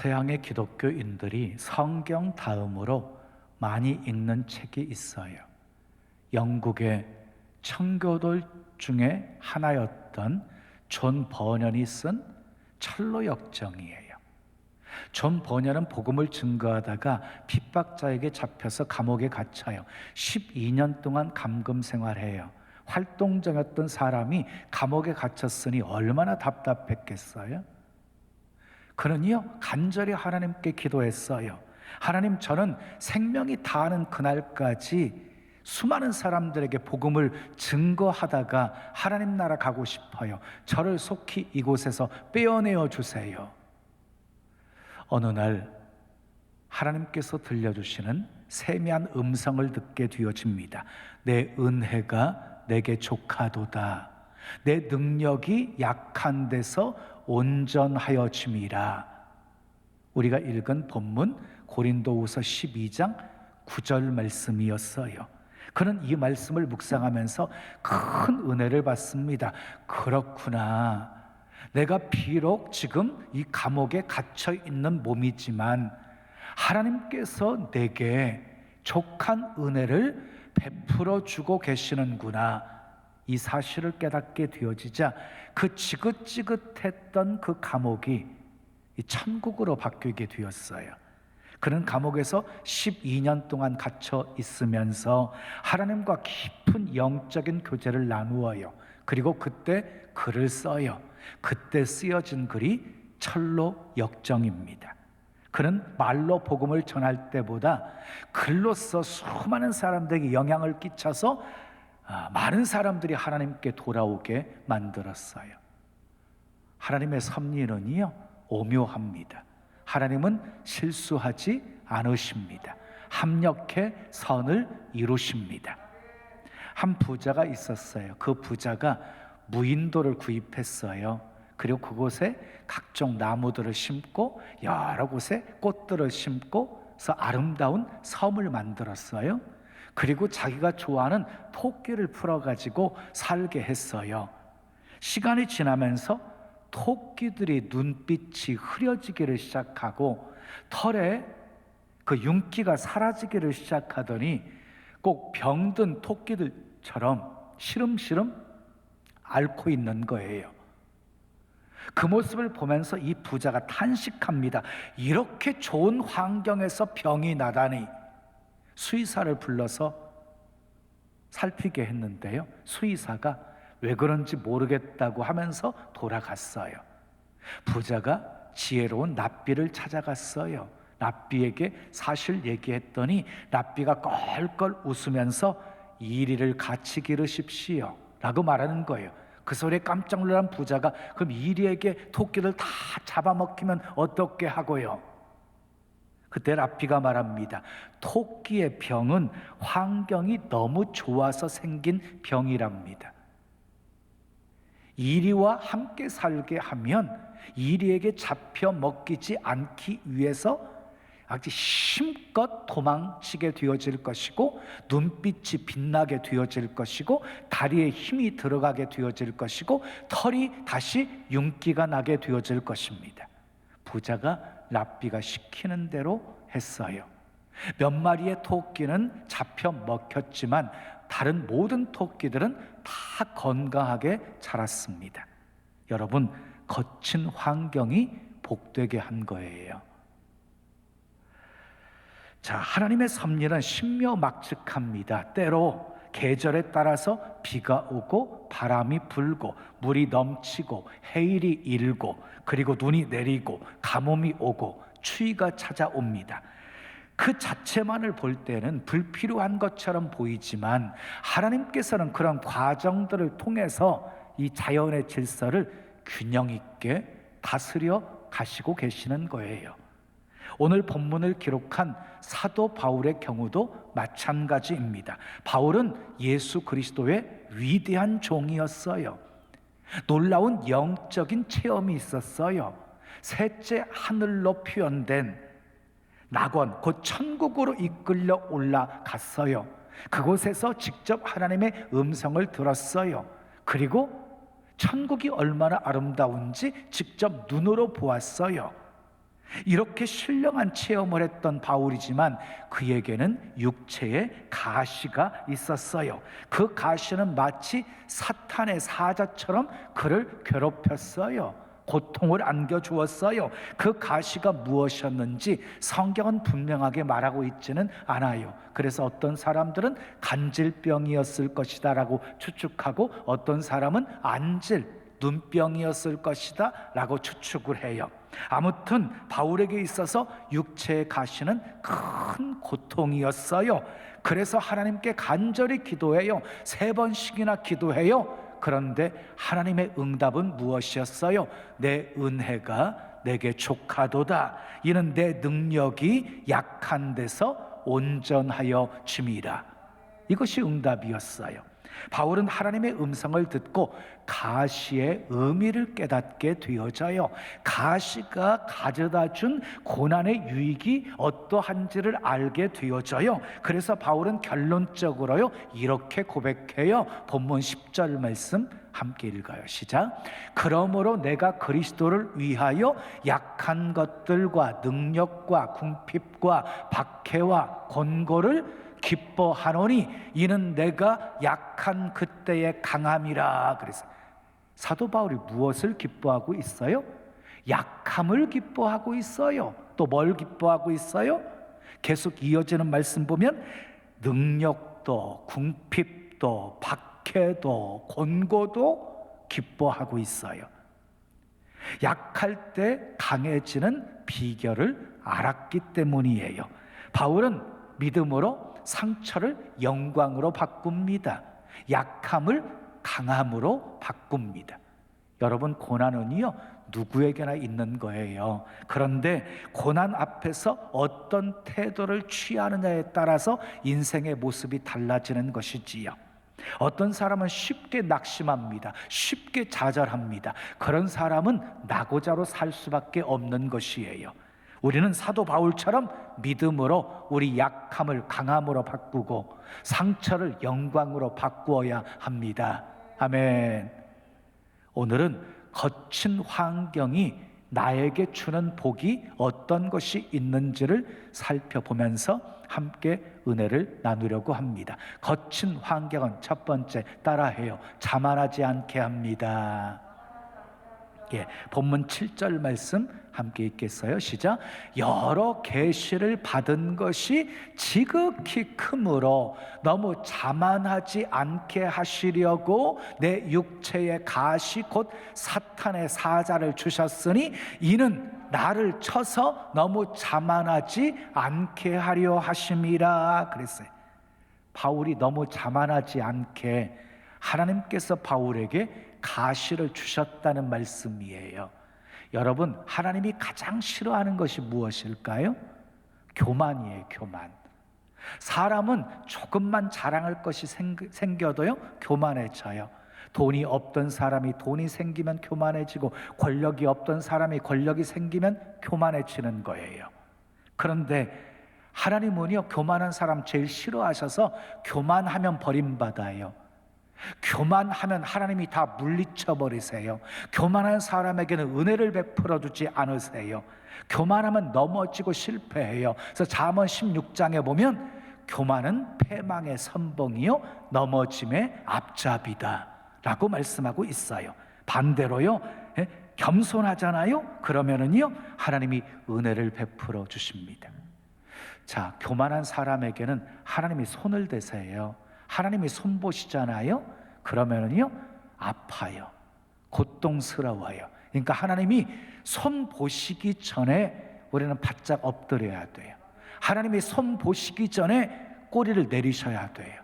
서양의 기독교인들이 성경 다음으로 많이 읽는 책이 있어요. 영국의 청교도 중에 하나였던 존 버년이 쓴 철로 역정이에요. 존 버년은 복음을 증거하다가 핍박자에게 잡혀서 감옥에 갇혀요. 12년 동안 감금 생활해요. 활동적이었던 사람이 감옥에 갇혔으니 얼마나 답답했겠어요? 그러니요, 간절히 하나님께 기도했어요. 하나님, 저는 생명이 다하는 그날까지 수많은 사람들에게 복음을 증거하다가 하나님 나라 가고 싶어요. 저를 속히 이곳에서 빼어내어 주세요. 어느 날 하나님께서 들려주시는 세미한 음성을 듣게 되어집니다. 내 은혜가 내게 족하도다. 내 능력이 약한 데서 온전하여짐이라. 우리가 읽은 본문 고린도후서 12장 9절 말씀이었어요. 그는 이 말씀을 묵상하면서 큰 은혜를 받습니다. 그렇구나. 내가 비록 지금 이 감옥에 갇혀 있는 몸이지만 하나님께서 내게 족한 은혜를 베풀어 주고 계시는구나. 이 사실을 깨닫게 되어지자 그 지긋지긋했던 그 감옥이 천국으로 바뀌게 되었어요. 그는 감옥에서 12년 동안 갇혀 있으면서 하나님과 깊은 영적인 교제를 나누어요. 그리고 그때 글을 써요. 그때 쓰여진 글이 철로 역정입니다. 그는 말로 복음을 전할 때보다 글로써 수많은 사람들에게 영향을 끼쳐서 많은 사람들이 하나님께 돌아오게 만들었어요. 하나님의 섭리는요, 오묘합니다. 하나님은 실수하지 않으십니다. 합력해 선을 이루십니다. 한 부자가 있었어요. 그 부자가 무인도를 구입했어요. 그리고 그곳에 각종 나무들을 심고 여러 곳에 꽃들을 심고서 아름다운 섬을 만들었어요. 그리고 자기가 좋아하는 토끼를 풀어가지고 살게 했어요. 시간이 지나면서 토끼들이 눈빛이 흐려지기를 시작하고 털에 그 윤기가 사라지기를 시작하더니 꼭 병든 토끼들처럼 시름시름 앓고 있는 거예요. 그 모습을 보면서 이 부자가 탄식합니다. 이렇게 좋은 환경에서 병이 나다니. 수의사를 불러서 살피게 했는데요, 수의사가 왜 그런지 모르겠다고 하면서 돌아갔어요. 부자가 지혜로운 납비를 찾아갔어요. 납비에게 사실 얘기했더니 납비가 껄껄 웃으면서 이리를 같이 기르십시오 라고 말하는 거예요. 그 소리에 깜짝 놀란 부자가 그럼 이리에게 토끼를 다 잡아먹히면 어떻게 하고요? 그때 랍비가 말합니다. 토끼의 병은 환경이 너무 좋아서 생긴 병이랍니다. 이리와 함께 살게 하면 이리에게 잡혀 먹히지 않기 위해서 아주 힘껏 도망치게 되어질 것이고, 눈빛이 빛나게 되어질 것이고, 다리에 힘이 들어가게 되어질 것이고, 털이 다시 윤기가 나게 되어질 것입니다. 부자가 랍비가 시키는 대로 했어요. 몇 마리의 토끼는 잡혀 먹혔지만 다른 모든 토끼들은 다 건강하게 자랐습니다. 여러분, 거친 환경이 복되게 한 거예요. 자, 하나님의 섭리는 신묘막측합니다. 때로 계절에 따라서 비가 오고 바람이 불고 물이 넘치고 해일이 일고 그리고 눈이 내리고 가뭄이 오고 추위가 찾아옵니다. 그 자체만을 볼 때는 불필요한 것처럼 보이지만 하나님께서는 그런 과정들을 통해서 이 자연의 질서를 균형 있게 다스려 가시고 계시는 거예요. 오늘 본문을 기록한 사도 바울의 경우도 마찬가지입니다. 바울은 예수 그리스도의 위대한 종이었어요. 놀라운 영적인 체험이 있었어요. 셋째 하늘로 표현된 낙원, 곧 천국으로 이끌려 올라갔어요. 그곳에서 직접 하나님의 음성을 들었어요. 그리고 천국이 얼마나 아름다운지 직접 눈으로 보았어요. 이렇게 신령한 체험을 했던 바울이지만 그에게는 육체의 가시가 있었어요. 그 가시는 마치 사탄의 사자처럼 그를 괴롭혔어요. 고통을 안겨주었어요. 그 가시가 무엇이었는지 성경은 분명하게 말하고 있지는 않아요. 그래서 어떤 사람들은 간질병이었을 것이다 라고 추측하고, 어떤 사람은 안질, 눈병이었을 것이다 라고 추측을 해요. 아무튼 바울에게 있어서 육체의 가시는 큰 고통이었어요. 그래서 하나님께 간절히 기도해요. 3번씩이나 기도해요. 그런데 하나님의 응답은 무엇이었어요? 내 은혜가 내게 족하도다. 이는 내 능력이 약한 데서 온전하여 짐이라. 이것이 응답이었어요. 바울은 하나님의 음성을 듣고 가시의 의미를 깨닫게 되어져요. 가시가 가져다 준 고난의 유익이 어떠한지를 알게 되어져요. 그래서 바울은 결론적으로요 이렇게 고백해요. 본문 10절 말씀 함께 읽어요. 시작. 그러므로 내가 그리스도를 위하여 약한 것들과 능력과 궁핍과 박해와 곤고를 기뻐하노니 이는 내가 약한 그때의 강함이라. 그래서 사도 바울이 무엇을 기뻐하고 있어요? 약함을 기뻐하고 있어요. 또 뭘 기뻐하고 있어요? 계속 이어지는 말씀 보면 능력도 궁핍도 박해도 곤고도 기뻐하고 있어요. 약할 때 강해지는 비결을 알았기 때문이에요. 바울은 믿음으로 상처를 영광으로 바꿉니다. 약함을 강함으로 바꿉니다. 여러분, 고난은요 누구에게나 있는 거예요. 그런데 고난 앞에서 어떤 태도를 취하느냐에 따라서 인생의 모습이 달라지는 것이지요. 어떤 사람은 쉽게 낙심합니다. 쉽게 좌절합니다. 그런 사람은 낙오자로 살 수밖에 없는 것이에요. 우리는 사도 바울처럼 믿음으로 우리 약함을 강함으로 바꾸고 상처를 영광으로 바꾸어야 합니다. 아멘. 오늘은 거친 환경이 나에게 주는 복이 어떤 것이 있는지를 살펴보면서 함께 은혜를 나누려고 합니다. 거친 환경은 첫 번째, 따라해요. 자만하지 않게 합니다. 본문 7절 말씀 함께 읽겠어요. 시작. 여러 계시를 받은 것이 지극히 크므로 너무 자만하지 않게 하시려고 내 육체의 가시 곧 사탄의 사자를 주셨으니 이는 나를 쳐서 너무 자만하지 않게 하려 하심이라. 그랬어요. 바울이 너무 자만하지 않게 하나님께서 바울에게 가시를 주셨다는 말씀이에요. 여러분, 하나님이 가장 싫어하는 것이 무엇일까요? 교만이에요. 교만. 사람은 조금만 자랑할 것이 생겨도요 교만해져요. 돈이 없던 사람이 돈이 생기면 교만해지고, 권력이 없던 사람이 권력이 생기면 교만해지는 거예요. 그런데 하나님은요 교만한 사람 제일 싫어하셔서 교만하면 버림받아요. 교만하면 하나님이 다 물리쳐 버리세요. 교만한 사람에게는 은혜를 베풀어 주지 않으세요. 교만하면 넘어지고 실패해요. 그래서 잠언 16장에 보면 교만은 패망의 선봉이요 넘어짐의 앞잡이다 라고 말씀하고 있어요. 반대로요 겸손하잖아요. 그러면은요 하나님이 은혜를 베풀어 주십니다. 자, 교만한 사람에게는 하나님이 손을 대세요. 하나님이 손보시잖아요. 그러면은요 아파요. 고통스러워요. 그러니까 하나님이 손 보시기 전에 우리는 바짝 엎드려야 돼요. 하나님이 손 보시기 전에 꼬리를 내리셔야 돼요.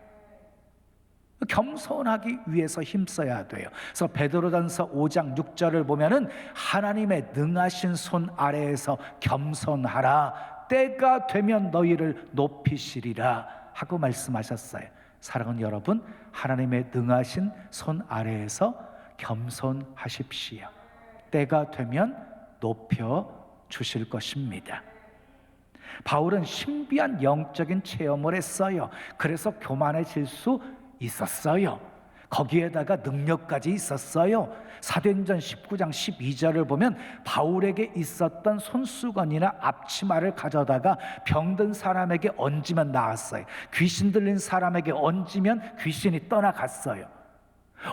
겸손하기 위해서 힘써야 돼요. 그래서 베드로전서 5장 6절을 보면은 하나님의 능하신 손 아래에서 겸손하라. 때가 되면 너희를 높이시리라 하고 말씀하셨어요. 사랑하는 여러분, 하나님의 능하신 손 아래에서 겸손하십시오. 때가 되면 높여 주실 것입니다. 바울은 신비한 영적인 체험을 했어요. 그래서 교만해질 수 있었어요. 거기에다가 능력까지 있었어요. 사도행전 19장 12절을 보면 바울에게 있었던 손수건이나 앞치마를 가져다가 병든 사람에게 얹으면 나았어요. 귀신 들린 사람에게 얹으면 귀신이 떠나갔어요.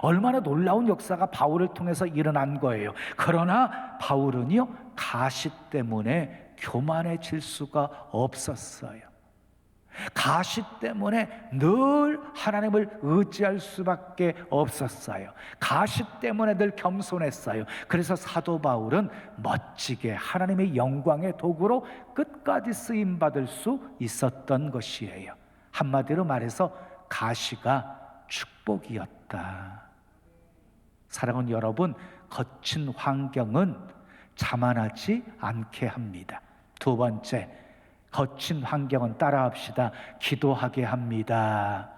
얼마나 놀라운 역사가 바울을 통해서 일어난 거예요. 그러나 바울은요, 가시 때문에 교만해질 수가 없었어요. 가시 때문에 늘 하나님을 의지할 수밖에 없었어요. 가시 때문에 늘 겸손했어요. 그래서 사도 바울은 멋지게 하나님의 영광의 도구로 끝까지 쓰임받을 수 있었던 것이에요. 한마디로 말해서 가시가 축복이었다. 사랑하는 여러분, 거친 환경은 자만하지 않게 합니다. 두 번째, 거친 환경은 따라합시다. 기도하게 합니다.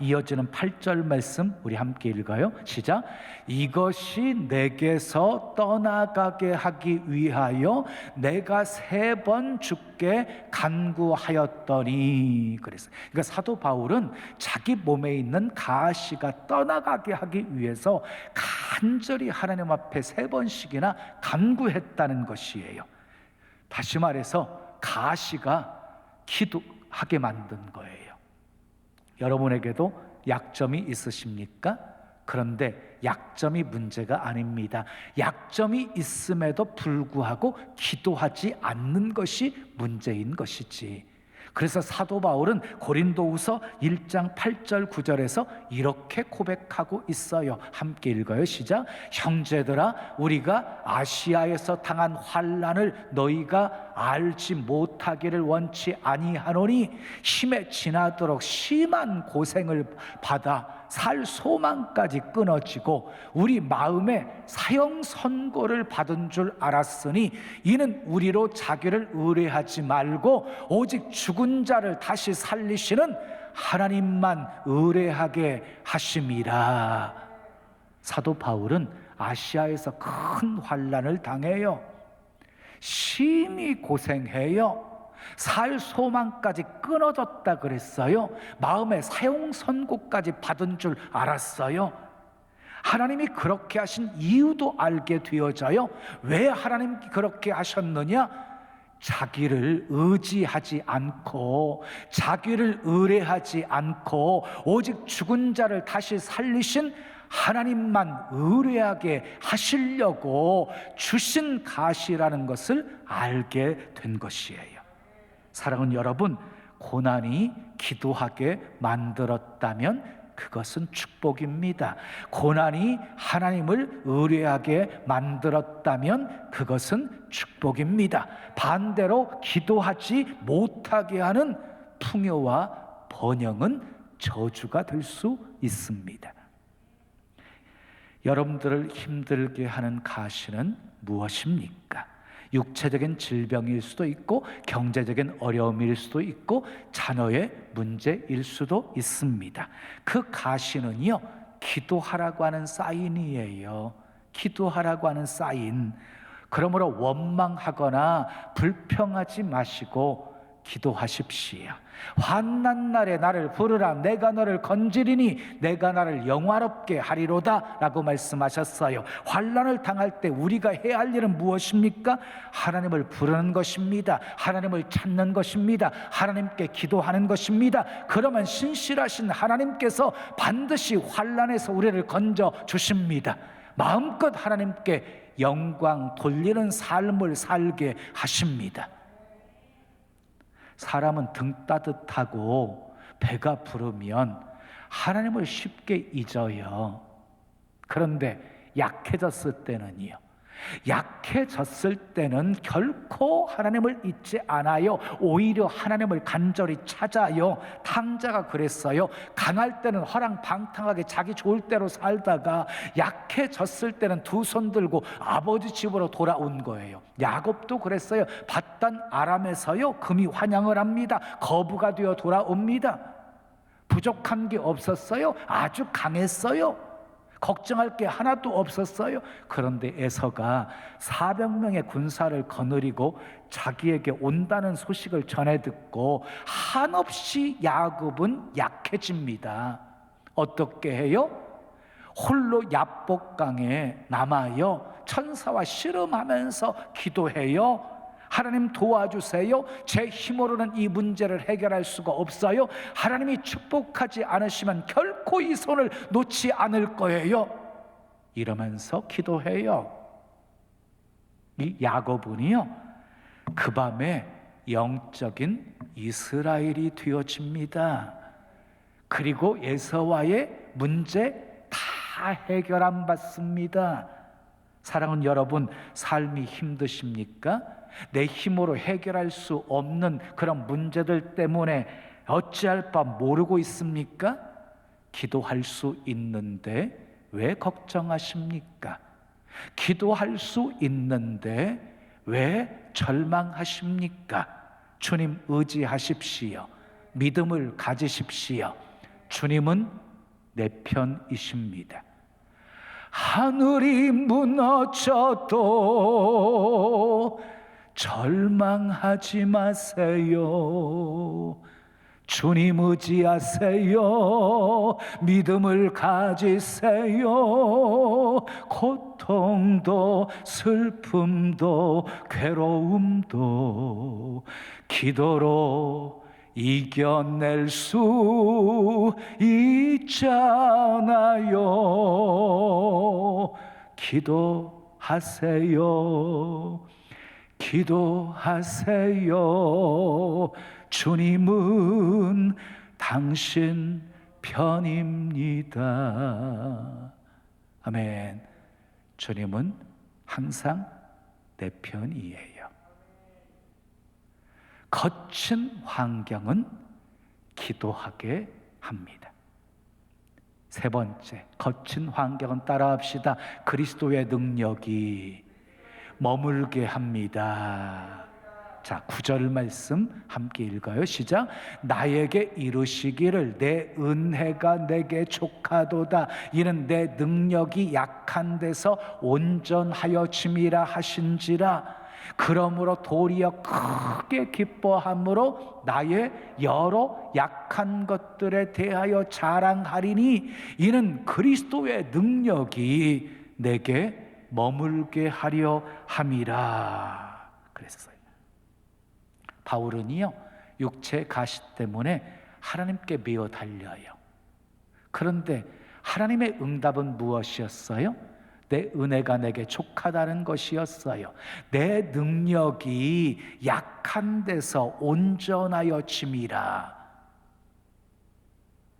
이어지는 8절 말씀 우리 함께 읽어요. 시작. 이것이 내게서 떠나가게 하기 위하여 내가 3번 주께 간구하였더니. 그랬어요. 그러니까 사도 바울은 자기 몸에 있는 가시가 떠나가게 하기 위해서 간절히 하나님 앞에 3번씩이나 간구했다는 것이에요. 다시 말해서 가시가 기도하게 만든 거예요. 여러분에게도 약점이 있으십니까? 그런데 약점이 문제가 아닙니다. 약점이 있음에도 불구하고 기도하지 않는 것이 문제인 것이지. 그래서 사도 바울은 고린도후서 1장 8절 9절에서 이렇게 고백하고 있어요. 함께 읽어요. 시작. 형제들아, 우리가 아시아에서 당한 환난을 너희가 알지 못하기를 원치 아니하노니 힘에 지나도록 심한 고생을 받아 살 소망까지 끊어지고 우리 마음에 사형 선고를 받은 줄 알았으니 이는 우리로 자기를 의뢰하지 말고 오직 죽은 자를 다시 살리시는 하나님만 의뢰하게 하심이라. 사도 바울은 아시아에서 큰 환난을 당해요. 심히 고생해요. 살 소망까지 끊어졌다 그랬어요. 마음의 사형 선고까지 받은 줄 알았어요. 하나님이 그렇게 하신 이유도 알게 되어져요. 왜 하나님이 그렇게 하셨느냐? 자기를 의지하지 않고 자기를 의뢰하지 않고 오직 죽은 자를 다시 살리신 하나님만 의뢰하게 하시려고 주신 가시라는 것을 알게 된 것이에요. 사랑하는 여러분, 고난이 기도하게 만들었다면 그것은 축복입니다. 고난이 하나님을 의뢰하게 만들었다면 그것은 축복입니다. 반대로 기도하지 못하게 하는 풍요와 번영은 저주가 될 수 있습니다. 여러분들을 힘들게 하는 가시는 무엇입니까? 육체적인 질병일 수도 있고 경제적인 어려움일 수도 있고 자녀의 문제일 수도 있습니다. 그 가시는요, 기도하라고 하는 사인이에요. 기도하라고 하는 사인. 그러므로 원망하거나 불평하지 마시고 기도하십시오. 환난 날에 나를 부르라. 내가 너를 건지리니 내가 나를 영화롭게 하리로다 라고 말씀하셨어요. 환난을 당할 때 우리가 해야 할 일은 무엇입니까? 하나님을 부르는 것입니다. 하나님을 찾는 것입니다. 하나님께 기도하는 것입니다. 그러면 신실하신 하나님께서 반드시 환난에서 우리를 건져 주십니다. 마음껏 하나님께 영광 돌리는 삶을 살게 하십니다. 사람은 등 따뜻하고 배가 부르면 하나님을 쉽게 잊어요. 그런데 약해졌을 때는요, 약해졌을 때는 결코 하나님을 잊지 않아요. 오히려 하나님을 간절히 찾아요. 탕자가 그랬어요. 강할 때는 허랑방탕하게 자기 좋을 대로 살다가 약해졌을 때는 두 손 들고 아버지 집으로 돌아온 거예요. 야곱도 그랬어요. 밧단 아람에서요 금이 환영을 합니다. 거부가 되어 돌아옵니다. 부족한 게 없었어요. 아주 강했어요. 걱정할 게 하나도 없었어요. 그런데 에서가 400명의 군사를 거느리고 자기에게 온다는 소식을 전해 듣고 한없이 야곱은 약해집니다. 어떻게 해요? 홀로 야복강에 남아요. 천사와 씨름하면서 기도해요. 하나님 도와주세요. 제 힘으로는 이 문제를 해결할 수가 없어요. 하나님이 축복하지 않으시면 결코 이 손을 놓지 않을 거예요. 이러면서 기도해요. 이 야곱은요, 그 밤에 영적인 이스라엘이 되어집니다. 그리고 에서와의 문제 다 해결 안 받습니다. 사랑하는 여러분, 삶이 힘드십니까? 내 힘으로 해결할 수 없는 그런 문제들 때문에 어찌할 바 모르고 있습니까? 기도할 수 있는데 왜 걱정하십니까? 기도할 수 있는데 왜 절망하십니까? 주님 의지하십시오. 믿음을 가지십시오. 주님은 내 편이십니다. 하늘이 무너져도 절망하지 마세요. 주님 의지하세요. 믿음을 가지세요. 고통도 슬픔도 괴로움도 기도로 이겨낼 수 있잖아요. 기도하세요. 기도하세요. 주님은 당신 편입니다. 아멘. 주님은 항상 내 편이에요. 거친 환경은 기도하게 합니다. 세 번째, 거친 환경은 따라합시다. 그리스도의 능력이 머물게 합니다. 자, 9절 말씀 함께 읽어요. 시작. 나에게 이르시기를 내 은혜가 내게 족하도다. 이는 내 능력이 약한 데서 온전하여 짐이라 하신지라. 그러므로 도리어 크게 기뻐함으로 나의 여러 약한 것들에 대하여 자랑하리니 이는 그리스도의 능력이 내게 머물게 하려 함이라. 그랬어요. 바울은요, 육체 가시 때문에 하나님께 매어 달려요. 그런데 하나님의 응답은 무엇이었어요? 내 은혜가 내게 족하다는 것이었어요. 내 능력이 약한 데서 온전하여 짐이라.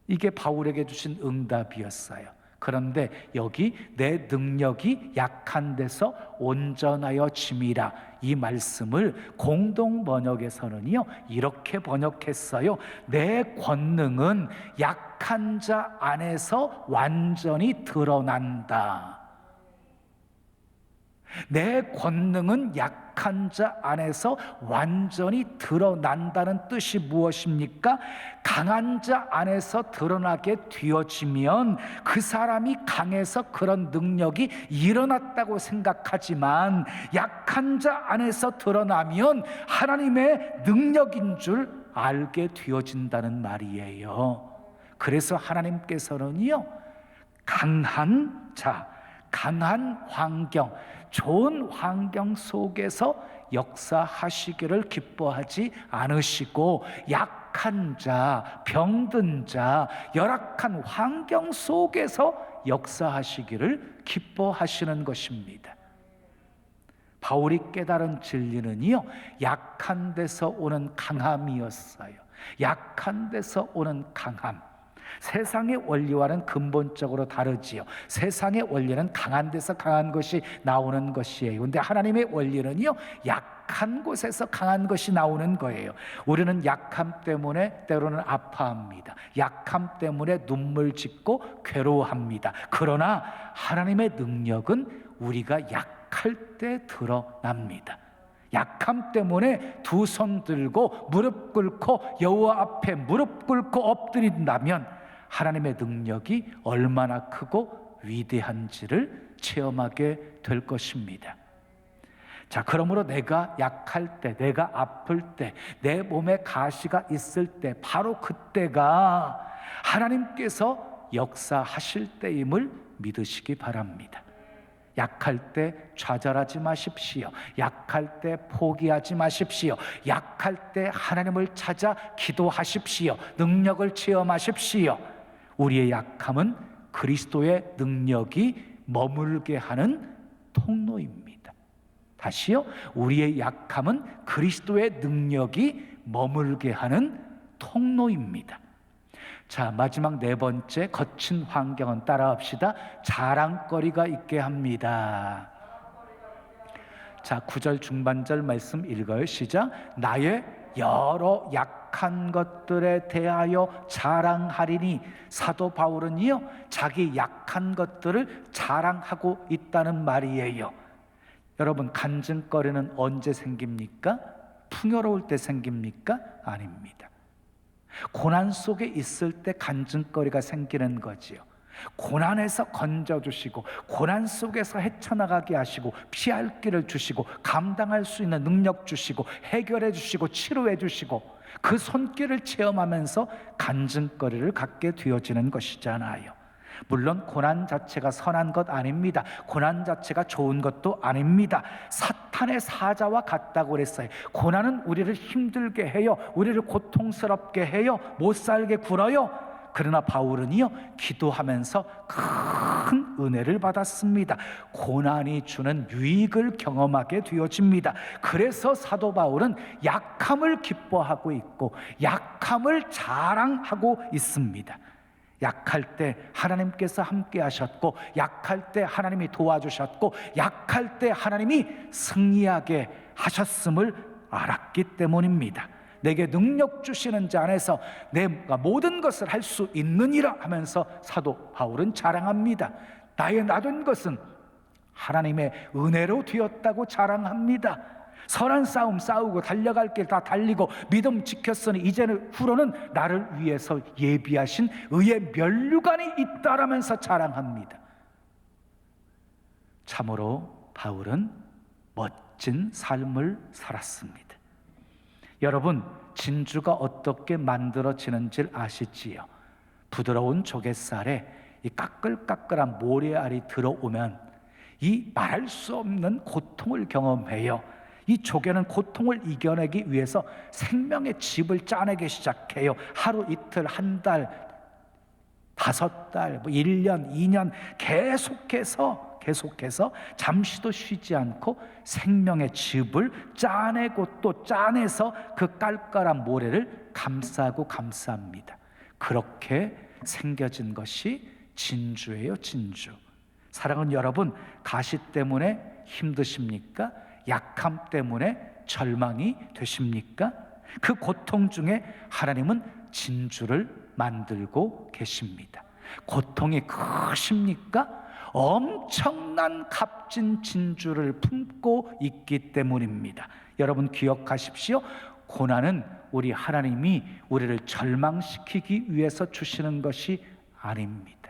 이게 바울에게 주신 응답이었어요. 그런데 여기 내 능력이 약한 데서 온전하여 짐이라, 이 말씀을 공동 번역에서는요 이렇게 번역했어요. 내 권능은 약한 자 안에서 완전히 드러난다. 내 권능은 약한 자 안에서 완전히 드러난다는 뜻이 무엇입니까? 강한 자 안에서 드러나게 되어지면 그 사람이 강해서 그런 능력이 일어났다고 생각하지만 약한 자 안에서 드러나면 하나님의 능력인 줄 알게 되어진다는 말이에요. 그래서 하나님께서는요, 강한 자, 강한 환경, 좋은 환경 속에서 역사하시기를 기뻐하지 않으시고 약한 자, 병든 자, 열악한 환경 속에서 역사하시기를 기뻐하시는 것입니다. 바울이 깨달은 진리는요, 약한 데서 오는 강함이었어요. 약한 데서 오는 강함. 세상의 원리와는 근본적으로 다르지요. 세상의 원리는 강한 데서 강한 것이 나오는 것이에요. 그런데 하나님의 원리는요, 약한 곳에서 강한 것이 나오는 거예요. 우리는 약함 때문에 때로는 아파합니다. 약함 때문에 눈물 짓고 괴로워합니다. 그러나 하나님의 능력은 우리가 약할 때 드러납니다. 약함 때문에 두 손 들고 무릎 꿇고 여호와 앞에 무릎 꿇고 엎드린다면 하나님의 능력이 얼마나 크고 위대한지를 체험하게 될 것입니다. 자, 그러므로 내가 약할 때, 내가 아플 때, 내 몸에 가시가 있을 때, 바로 그때가 하나님께서 역사하실 때임을 믿으시기 바랍니다. 약할 때 좌절하지 마십시오. 약할 때 포기하지 마십시오. 약할 때 하나님을 찾아 기도하십시오. 능력을 체험하십시오. 우리의 약함은 그리스도의 능력이 머물게 하는 통로입니다. 다시요. 우리의 약함은 그리스도의 능력이 머물게 하는 통로입니다. 자, 마지막 네 번째 거친 환경은 따라합시다. 자랑거리가 있게 합니다. 자, 9절 중반절 말씀 읽어요. 시작. 나의 여러 약한 것들에 대하여 자랑하리니. 사도 바울은요, 자기 약한 것들을 자랑하고 있다는 말이에요. 여러분, 간증거리는 언제 생깁니까? 풍요로울 때 생깁니까? 아닙니다. 고난 속에 있을 때 간증거리가 생기는 거지요. 고난에서 건져주시고 고난 속에서 헤쳐나가게 하시고 피할 길을 주시고 감당할 수 있는 능력 주시고 해결해 주시고 치료해 주시고 그 손길을 체험하면서 간증거리를 갖게 되어지는 것이잖아요. 물론 고난 자체가 선한 것 아닙니다. 고난 자체가 좋은 것도 아닙니다. 사탄의 사자와 같다고 그랬어요. 고난은 우리를 힘들게 해요. 우리를 고통스럽게 해요. 못 살게 굴어요. 그러나 바울은요, 기도하면서 큰 은혜를 받았습니다. 고난이 주는 유익을 경험하게 되어집니다. 그래서 사도 바울은 약함을 기뻐하고 있고 약함을 자랑하고 있습니다. 약할 때 하나님께서 함께 하셨고 약할 때 하나님이 도와주셨고 약할 때 하나님이 승리하게 하셨음을 알았기 때문입니다. 내게 능력 주시는 자 안에서 내가 모든 것을 할 수 있느니라 하면서 사도 바울은 자랑합니다. 나의 나된 것은 하나님의 은혜로 되었다고 자랑합니다. 선한 싸움 싸우고 달려갈 길 다 달리고 믿음 지켰으니 이제는 후로는 나를 위해서 예비하신 의의 면류관이 있다라면서 자랑합니다. 참으로 바울은 멋진 삶을 살았습니다. 여러분, 진주가 어떻게 만들어지는지 아시지요? 부드러운 조갯살에 이 까끌까끌한 모래알이 들어오면 이 말할 수 없는 고통을 경험해요. 이 조개는 고통을 이겨내기 위해서 생명의 즙을 짜내기 시작해요. 하루 이틀, 한 달, 5달, 1년, 2년 계속해서 잠시도 쉬지 않고 생명의 즙을 짜내고 또 짜내서 그 깔깔한 모래를 감싸고 감쌉니다. 그렇게 생겨진 것이 진주예요, 진주. 사랑하는 여러분, 가시 때문에 힘드십니까? 약함 때문에 절망이 되십니까? 그 고통 중에 하나님은 진주를 만들고 계십니다. 고통이 크십니까? 엄청난 값진 진주를 품고 있기 때문입니다. 여러분 기억하십시오. 고난은 우리 하나님이 우리를 절망시키기 위해서 주시는 것이 아닙니다.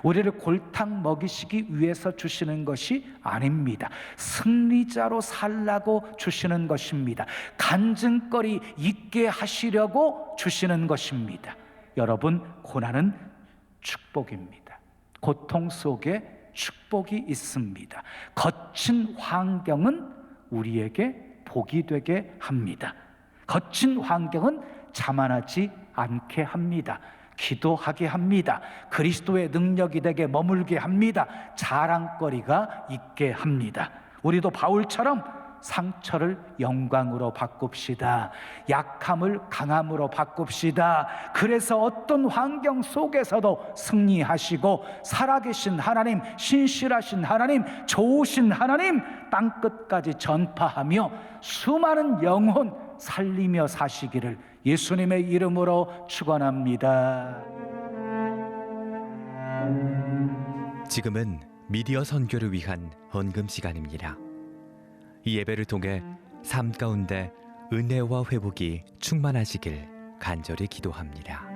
우리를 골탕 먹이시기 위해서 주시는 것이 아닙니다. 승리자로 살라고 주시는 것입니다. 간증거리 있게 하시려고 주시는 것입니다. 여러분, 고난은 축복입니다. 고통 속에 축복이 있습니다. 거친 환경은 우리에게 복이 되게 합니다. 거친 환경은 자만하지 않게 합니다. 기도하게 합니다. 그리스도의 능력이 되게 머물게 합니다. 자랑거리가 있게 합니다. 우리도 바울처럼 상처를 영광으로 바꿉시다. 약함을 강함으로 바꿉시다. 그래서 어떤 환경 속에서도 승리하시고 살아계신 하나님, 신실하신 하나님, 좋으신 하나님 땅끝까지 전파하며 수많은 영혼 살리며 사시기를 예수님의 이름으로 축원합니다. 지금은 미디어 선교를 위한 헌금 시간입니다. 이 예배를 통해 삶 가운데 은혜와 회복이 충만하시길 간절히 기도합니다.